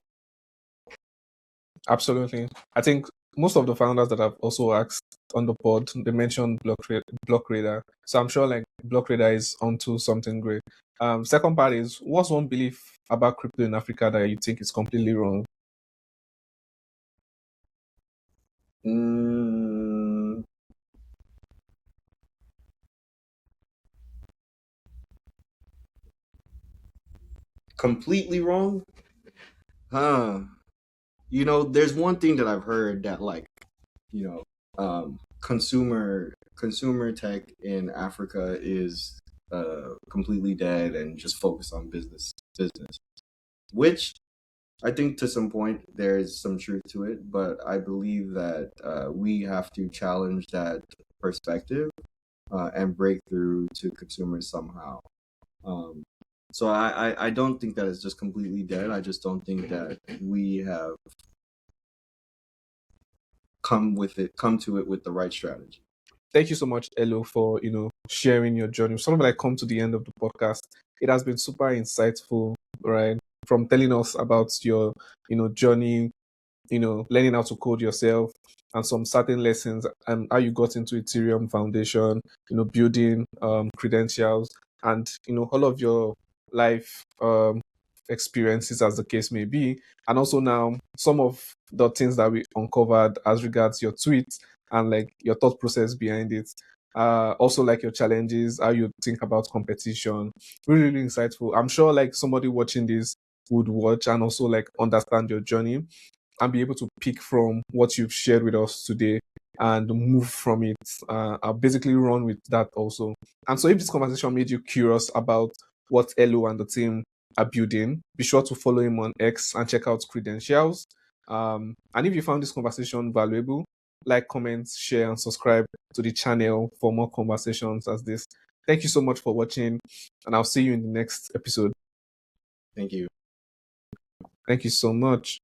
Absolutely. I think most of the founders that I've also asked on the pod, they mentioned block radar. So I'm sure like block radar is onto something great. Second part is what's one belief about crypto in Africa that you think is completely wrong? Mm, completely wrong? Huh. There's one thing that I've heard that like, consumer tech in Africa is completely dead and just focused on business, which I think to some point there's some truth to it, but I believe that we have to challenge that perspective and break through to consumers somehow. Um, so I don't think that it's just completely dead. I just don't think that we have come to it with the right strategy. Thank you so much, Elo, for sharing your journey. Sort of like come to the end of the podcast. It has been super insightful right? From telling us about your, journey, learning how to code yourself and some certain lessons and how you got into Ethereum Foundation, building credentials and, all of your life experiences as the case may be. And also now some of the things that we uncovered as regards your tweets and like your thought process behind it. Also like your challenges, how you think about competition. Really, really insightful. I'm sure like somebody watching this would watch and also like understand your journey and be able to pick from what you've shared with us today and move from it. I'll basically run with that also. And so if this conversation made you curious about what Elo and the team are building, be sure to follow him on X and check out credentials. And if you found this conversation valuable, like, comment, share, and subscribe to the channel for more conversations as this. Thank you so much for watching, and I'll see you in the next episode. Thank you. Thank you so much.